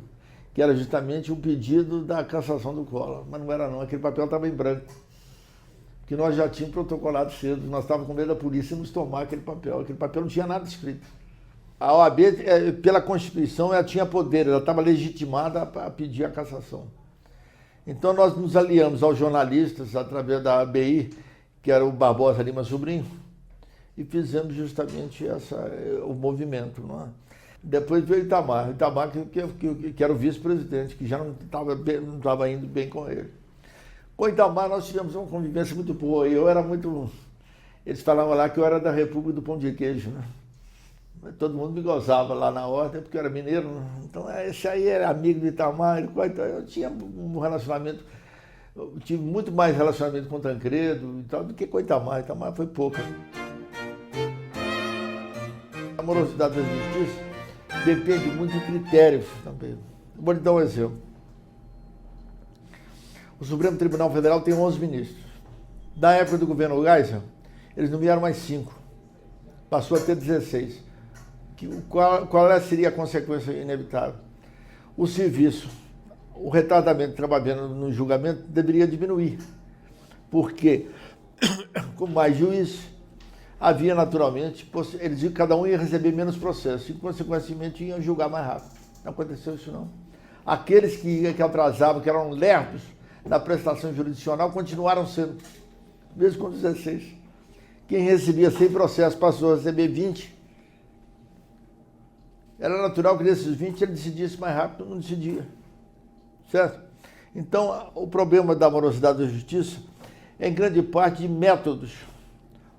que era justamente o pedido da cassação do Collor. Mas não era não, aquele papel estava em branco. Que nós já tínhamos protocolado cedo, nós estávamos com medo da polícia nos tomar aquele papel não tinha nada escrito. A OAB, pela Constituição, ela tinha poder, ela estava legitimada a pedir a cassação. Então nós nos aliamos aos jornalistas, através da ABI, que era o Barbosa Lima Sobrinho, e fizemos justamente o movimento, não é? Depois veio o Itamar que era o vice-presidente, que já não estava indo bem com ele. Com o Itamar nós tivemos uma convivência muito boa. Eu era muito... Eles falavam lá que eu era da República do Pão de Queijo, né? Todo mundo me gozava lá na ordem, porque eu era mineiro, né? Então esse aí era amigo do Itamar. Então, eu tinha um relacionamento... Eu tive muito mais relacionamento com o Tancredo e tal do que com o Itamar. Itamar foi pouco. A morosidade da justiça depende muito de critérios também. Vou lhe dar um exemplo. O Supremo Tribunal Federal tem 11 ministros. Da época do governo Geisel, eles nomearam mais 5. Passou a ter 16. Qual seria a consequência inevitável? O serviço, o retardamento trabalhando no julgamento deveria diminuir. Porque, com mais juízes, havia naturalmente, cada um ia receber menos processos e, consequentemente, iam julgar mais rápido. Não aconteceu isso, não. Aqueles que atrasavam, que eram lerdos na prestação jurisdicional, continuaram sendo, mesmo com 16. Quem recebia 100 processos passou a receber 20. Era natural que desses 20 ele decidisse mais rápido, não decidia. Certo? Então, o problema da morosidade da justiça é, em grande parte, de métodos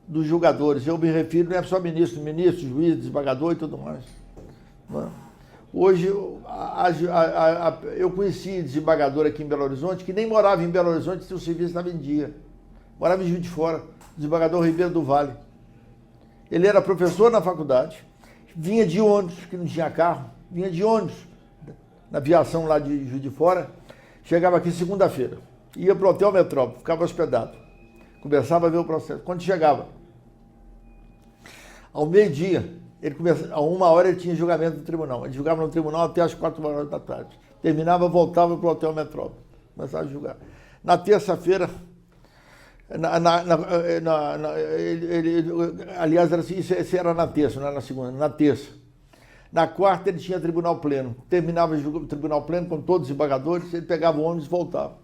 dos julgadores. Eu me refiro não é só ministro, juiz, desembargador e tudo mais. Não é? Hoje, eu conheci desembargador aqui em Belo Horizonte, que nem morava em Belo Horizonte se o serviço estava em dia. Morava em Juiz de Fora, desembargador Ribeiro do Vale. Ele era professor na faculdade, vinha de ônibus, que não tinha carro, vinha de ônibus, na aviação lá de Juiz de Fora, chegava aqui segunda-feira, ia para o Hotel Metrópole, ficava hospedado, começava a ver o processo. Quando chegava, ao meio-dia, a 1h ele tinha julgamento no tribunal. Ele julgava no tribunal até as 4h da tarde. Terminava, voltava para o Hotel Metrópole, começava a julgar. Na terça-feira, aliás, isso era na terça, não era na segunda, na terça. Na quarta ele tinha tribunal pleno. Terminava o tribunal pleno com todos os desembargadores, ele pegava o ônibus e voltava.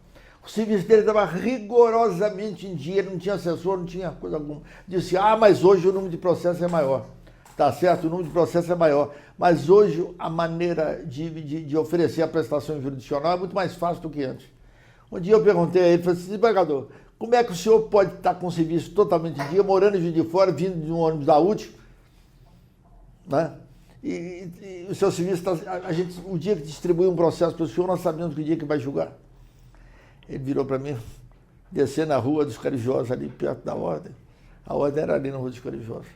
O serviço dele estava rigorosamente em dia, ele não tinha assessor, não tinha coisa alguma. Disse, mas hoje o número de processos é maior. Tá certo, o número de processos é maior. Mas hoje a maneira de oferecer a prestação jurisdicional é muito mais fácil do que antes. Um dia eu perguntei a ele, falei assim, desembargador, como é que o senhor pode estar com o serviço totalmente em dia, morando em Juiz de Fora, vindo de um ônibus da UTI, né? E o seu serviço está... O dia que distribui um processo para o senhor, nós sabemos que o dia que vai julgar. Ele virou para mim, descer na Rua dos Carijosos, ali perto da ordem. A ordem era ali na Rua dos Carijosos.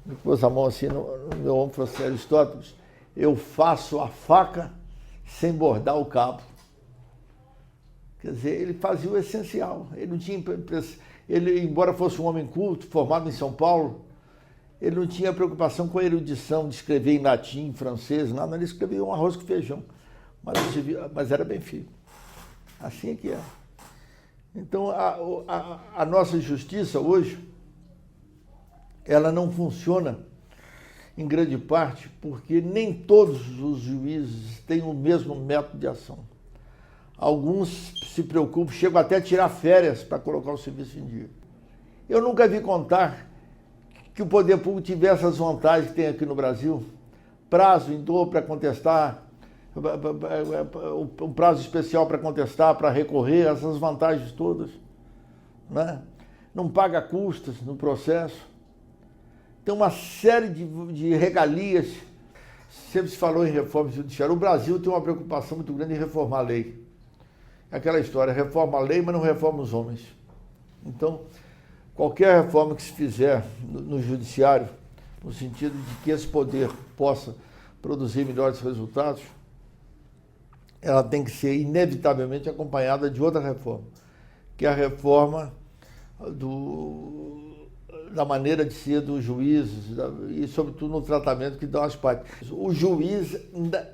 Me pôs a mão assim no meu ombro e falou assim, Aristóteles, eu faço a faca sem bordar o cabo. Quer dizer, ele fazia o essencial. Ele não tinha... Ele, embora fosse um homem culto, formado em São Paulo, ele não tinha preocupação com a erudição de escrever em latim, em francês, nada. Ele escrevia um arroz com feijão. Mas era bem feito. Assim é que é. Então, a nossa justiça hoje, ela não funciona em grande parte porque nem todos os juízes têm o mesmo método de ação. Alguns se preocupam, chegam até a tirar férias para colocar o serviço em dia. Eu nunca vi contar que o poder público tivesse as vantagens que tem aqui no Brasil, prazo em dobro para contestar, um prazo especial para contestar, para recorrer, essas vantagens todas, né? Não paga custas no processo. Tem uma série de regalias. Sempre se falou em reforma judiciária. O Brasil tem uma preocupação muito grande em reformar a lei. Aquela história, reforma a lei, mas não reforma os homens. Então, qualquer reforma que se fizer no judiciário, no sentido de que esse poder possa produzir melhores resultados, ela tem que ser inevitavelmente acompanhada de outra reforma, que é a reforma da maneira de ser dos juízes e, sobretudo, no tratamento que dão as partes. O juiz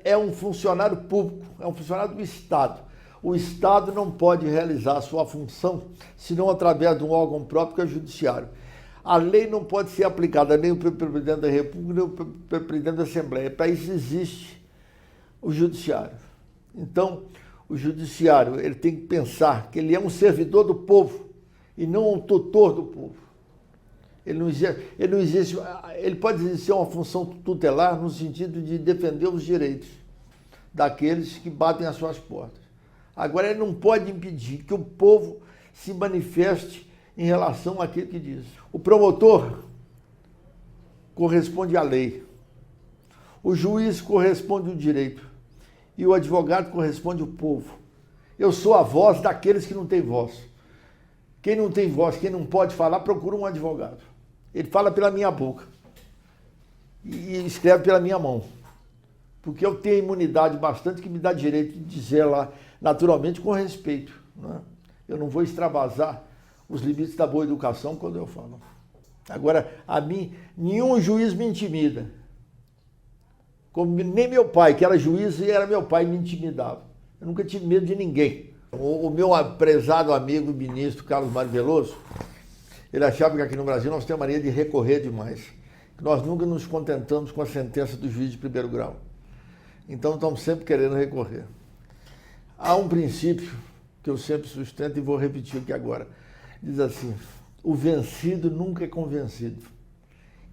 é um funcionário público, é um funcionário do Estado. O Estado não pode realizar a sua função senão através de um órgão próprio, que é o judiciário. A lei não pode ser aplicada nem pelo presidente da República, nem pelo presidente da Assembleia. Para isso existe o judiciário. Então, o judiciário ele tem que pensar que ele é um servidor do povo e não um tutor do povo. Ele pode exercer uma função tutelar no sentido de defender os direitos daqueles que batem às suas portas. Agora, ele não pode impedir que o povo se manifeste em relação àquilo que diz. O promotor corresponde à lei, o juiz corresponde ao direito e o advogado corresponde ao povo. Eu sou a voz daqueles que não têm voz. Quem não tem voz, quem não pode falar, procura um advogado. Ele fala pela minha boca e escreve pela minha mão, porque eu tenho imunidade bastante que me dá direito de dizer lá, naturalmente, com respeito, né? Eu não vou extravasar os limites da boa educação quando eu falo. Agora, a mim, nenhum juiz me intimida. Como nem meu pai, que era juiz e era meu pai, me intimidava. Eu nunca tive medo de ninguém. O meu prezado amigo ministro Carlos Mário Veloso, ele achava que aqui no Brasil nós temos a mania de recorrer demais. Que nós nunca nos contentamos com a sentença do juiz de primeiro grau. Então estamos sempre querendo recorrer. Há um princípio que eu sempre sustento e vou repetir aqui agora. Diz assim: o vencido nunca é convencido.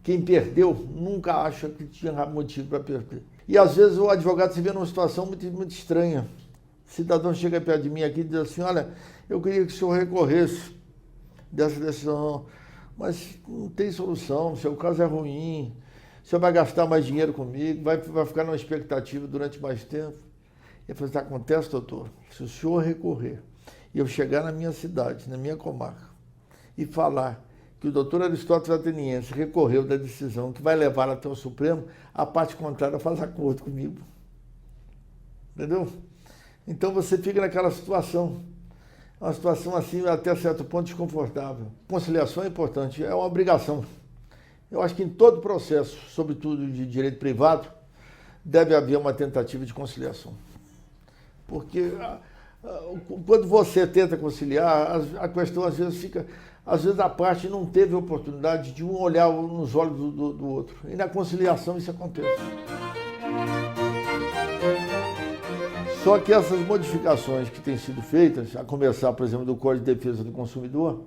Quem perdeu nunca acha que tinha motivo para perder. E às vezes o advogado se vê numa situação muito estranha. O cidadão chega perto de mim aqui e diz assim: olha, eu queria que o senhor recorresse dessa decisão, mas não tem solução, seu caso é ruim, o senhor vai gastar mais dinheiro comigo, vai ficar numa expectativa durante mais tempo. Eu falei: acontece, doutor, se o senhor recorrer e eu chegar na minha cidade, na minha comarca, e falar que o doutor Aristóteles Ateniense recorreu da decisão que vai levar até o Supremo, a parte contrária faz acordo comigo. Entendeu? Então você fica naquela situação, uma situação assim até certo ponto desconfortável. Conciliação é importante, é uma obrigação. Eu acho que em todo processo, sobretudo de direito privado, deve haver uma tentativa de conciliação. Porque quando você tenta conciliar, a questão às vezes fica... Às vezes a parte não teve oportunidade de um olhar nos olhos do outro. E na conciliação isso acontece. Só que essas modificações que têm sido feitas, a começar, por exemplo, do Código de Defesa do Consumidor,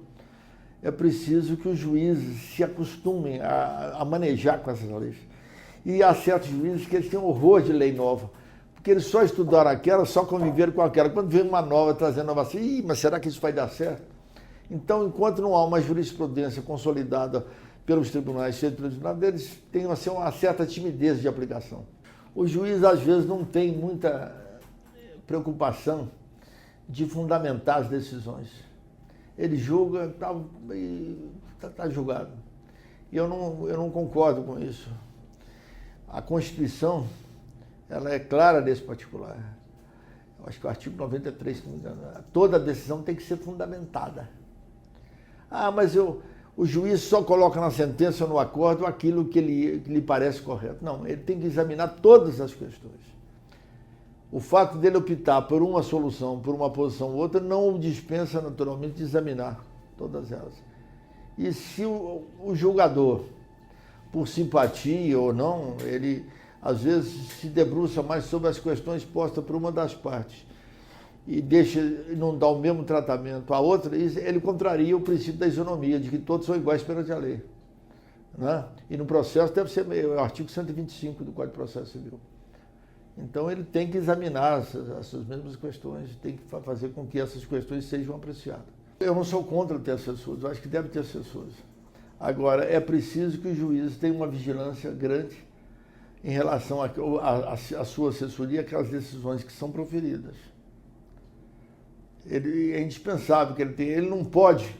é preciso que os juízes se acostumem a manejar com essas leis. E há certos juízes que eles têm horror de lei nova, porque eles só estudaram aquela, só conviveram com aquela. Quando vem uma nova trazendo nova assim, mas será que isso vai dar certo? Então, enquanto não há uma jurisprudência consolidada pelos tribunais, eles têm assim, uma certa timidez de aplicação. O juiz, às vezes, não tem muita preocupação de fundamentar as decisões. Ele julga e está julgado. E eu não concordo com isso. A Constituição, ela é clara nesse particular. Eu acho que o artigo 93, se não me engano, toda decisão tem que ser fundamentada. Ah, mas o juiz só coloca na sentença ou no acordo aquilo que lhe parece correto. Não, ele tem que examinar todas as questões. O fato dele optar por uma solução, por uma posição ou outra, não o dispensa naturalmente de examinar todas elas. E se o julgador, por simpatia ou não, ele às vezes se debruça mais sobre as questões postas por uma das partes e não dá o mesmo tratamento à outra, ele contraria o princípio da isonomia, de que todos são iguais perante a lei. Né? E no processo deve ser o artigo 125 do Código de Processo Civil. Então ele tem que examinar essas mesmas questões, tem que fazer com que essas questões sejam apreciadas. Eu não sou contra ter assessores, eu acho que deve ter assessores. Agora, é preciso que o juiz tenha uma vigilância grande em relação à sua assessoria, aquelas decisões que são proferidas. É indispensável que ele tenha. Ele não pode,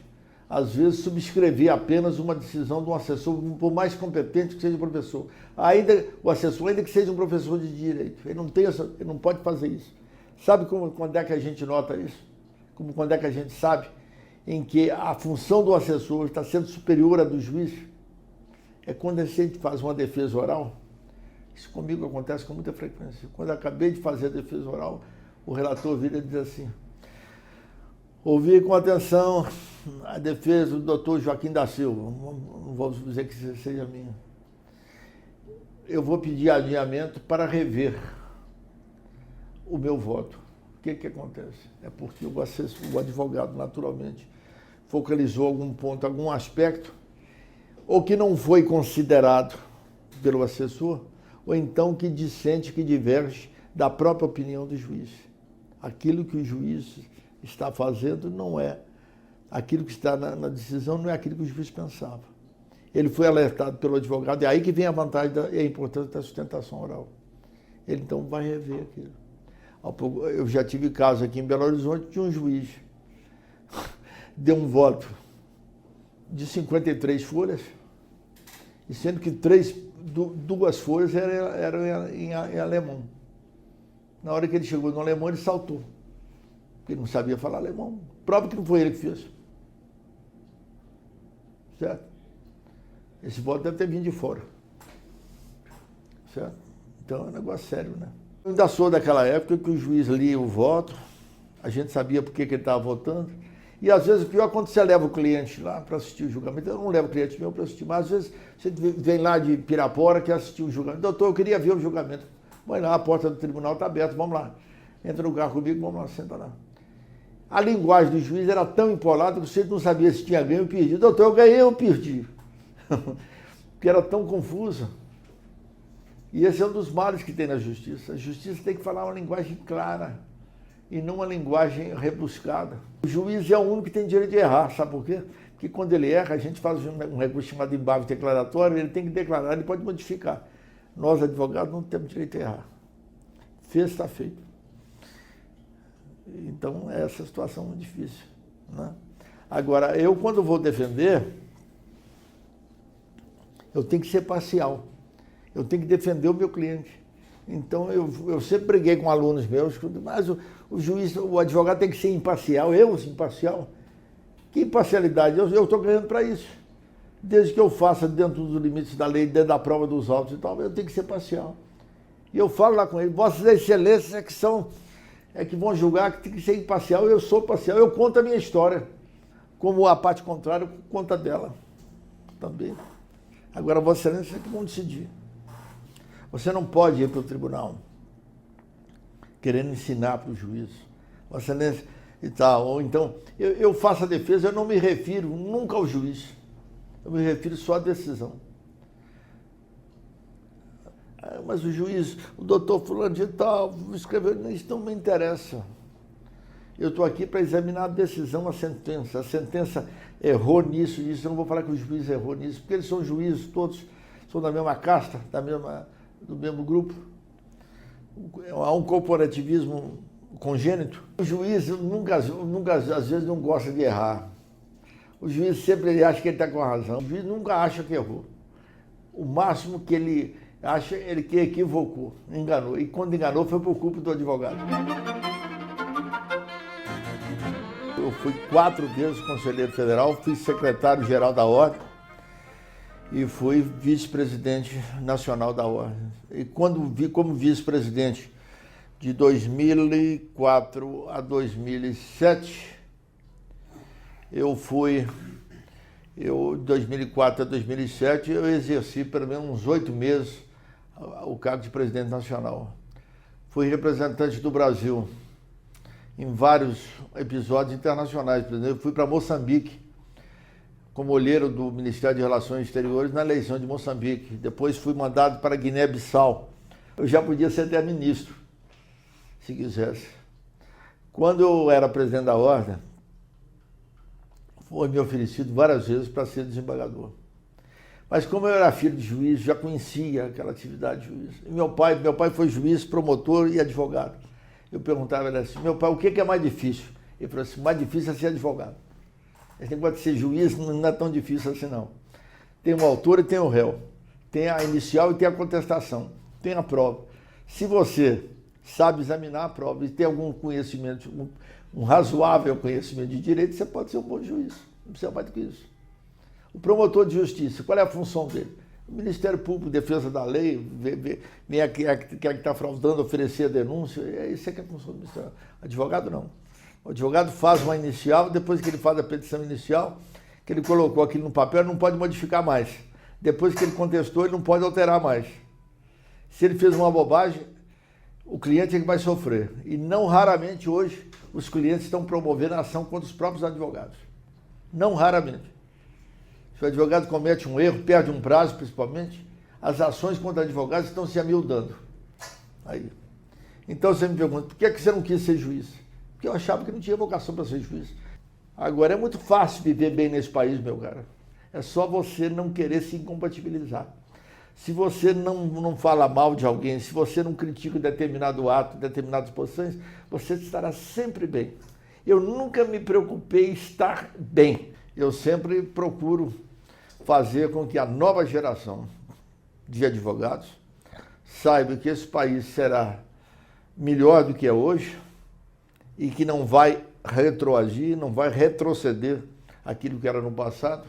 às vezes, subscrever apenas uma decisão de um assessor, por mais competente que seja o professor. O assessor, ainda que seja um professor de direito, ele não pode fazer isso. Sabe quando é que a gente nota isso? Quando é que a gente sabe em que a função do assessor está sendo superior à do juiz? É quando a gente faz uma defesa oral. Isso comigo acontece com muita frequência. Quando eu acabei de fazer a defesa oral, o relator vira e diz assim: ouvi com atenção a defesa do doutor Joaquim da Silva, não vou dizer que seja minha. Eu vou pedir adiamento para rever o meu voto. O que acontece? É porque o advogado, naturalmente, focalizou algum ponto, algum aspecto, ou que não foi considerado pelo assessor, ou então que dissente, que diverge da própria opinião do juiz. Aquilo que o juiz está fazendo não é, aquilo que está na decisão não é aquilo que o juiz pensava. Ele foi alertado pelo advogado, e aí que vem a vantagem e a importância da sustentação oral. Ele então vai rever aquilo. Eu já tive caso aqui em Belo Horizonte de um juiz deu um voto de 53 folhas, e sendo que duas folhas eram em alemão. Na hora que ele chegou no alemão, ele saltou, porque ele não sabia falar alemão. Prova que não foi ele que fez. Certo? Esse voto deve ter vindo de fora. Certo? Então é um negócio sério, né? Eu ainda sou daquela época que o juiz lia o voto, a gente sabia por que ele estava votando, e às vezes o pior é quando você leva o cliente lá para assistir o julgamento. Eu não levo o cliente meu para assistir, mas às vezes você vem lá de Pirapora, quer assistir o julgamento. Doutor, eu queria ver o julgamento. Vai lá, a porta do tribunal está aberta, vamos lá. Entra no carro comigo, vamos lá, senta lá. A linguagem do juiz era tão empolada que você não sabia se tinha ganho ou perdido. Doutor, eu ganhei ou perdi? Porque era tão confusa. E esse é um dos males que tem na justiça. A justiça tem que falar uma linguagem clara e não uma linguagem rebuscada. O juiz é o único que tem direito de errar, sabe por quê? Porque quando ele erra, a gente faz um recurso chamado embargo declaratório, ele tem que declarar, ele pode modificar. Nós, advogados, não temos direito a errar. Fez, está feito. Então, essa é a situação muito difícil, né? Agora, eu, quando vou defender, eu tenho que ser parcial. Eu tenho que defender o meu cliente. Então, eu sempre briguei com alunos meus, mas o juiz, o advogado tem que ser imparcial. Eu, imparcial? Que imparcialidade? Eu estou ganhando para isso. Desde que eu faça dentro dos limites da lei, dentro da prova dos autos e tal, eu tenho que ser parcial. E eu falo lá com ele, vossas excelências é que vão julgar, que tem que ser imparcial. Eu sou parcial, eu conto a minha história, como a parte contrária conta dela também. Agora, vossa excelência é que vão decidir. Você não pode ir para o tribunal querendo ensinar para o juiz, vossa excelência e tal. Ou então, eu faço a defesa, eu não me refiro nunca ao juiz. Eu me refiro só à decisão. Mas o juiz, o doutor fulano de tal, escreveu, isso não me interessa. Eu estou aqui para examinar a decisão, a sentença. A sentença errou nisso, eu não vou falar que o juiz errou nisso, porque eles são juízes, todos são da mesma casta, do mesmo grupo. Há um corporativismo congênito. O juiz nunca às vezes, não gosta de errar. O juiz sempre acha que ele está com a razão. O juiz nunca acha que errou. O máximo que ele acha é que equivocou, enganou. E quando enganou foi por culpa do advogado. Eu fui 4 vezes conselheiro federal, fui secretário-geral da Ordem e fui vice-presidente nacional da Ordem. E quando vi como vice-presidente de 2004 a 2007, de 2004 a 2007, eu exerci pelo menos uns 8 meses o cargo de presidente nacional. Fui representante do Brasil em vários episódios internacionais. Por exemplo, fui para Moçambique, como olheiro do Ministério de Relações Exteriores na eleição de Moçambique. Depois fui mandado para Guiné-Bissau. Eu já podia ser até ministro, se quisesse. Quando eu era presidente da Ordem, foi me oferecido várias vezes para ser desembargador. Mas como eu era filho de juiz, já conhecia aquela atividade de juiz. E meu pai foi juiz, promotor e advogado. Eu perguntava a ele assim, meu pai, o que é mais difícil? Ele falou assim, mais difícil é ser advogado. Esse negócio de ser juiz não é tão difícil assim não. Tem o autor e tem o réu. Tem a inicial e tem a contestação. Tem a prova. Se você sabe examinar a prova e tem algum conhecimento, um razoável conhecimento de direito, você pode ser um bom juiz. Não precisa mais do que isso. O promotor de justiça, qual é a função dele? O Ministério Público, defesa da lei, quem é que está fraudando, oferecer a denúncia, isso é que é a função do Ministério. Advogado não. O advogado faz uma inicial, depois que ele faz a petição inicial, que ele colocou aquilo no papel, ele não pode modificar mais. Depois que ele contestou, ele não pode alterar mais. Se ele fez uma bobagem, o cliente é que vai sofrer. E não raramente hoje os clientes estão promovendo a ação contra os próprios advogados. Não raramente. Se o advogado comete um erro, perde um prazo, principalmente, as ações contra advogados estão se amildando. Aí. Então você me pergunta, por que você não quis ser juiz? Porque eu achava que não tinha vocação para ser juiz. Agora, é muito fácil viver bem nesse país, meu cara. É só você não querer se incompatibilizar. Se você não fala mal de alguém, se você não critica determinado ato, determinadas posições, você estará sempre bem. Eu nunca me preocupei em estar bem. Eu sempre procuro fazer com que a nova geração de advogados saiba que esse país será melhor do que é hoje e que não vai retroagir, não vai retroceder aquilo que era no passado,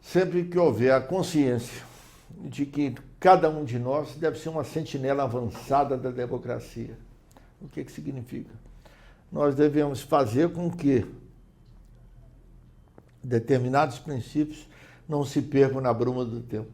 sempre que houver a consciência de que cada um de nós deve ser uma sentinela avançada da democracia. O que significa? Nós devemos fazer com que determinados princípios não se percam na bruma do tempo.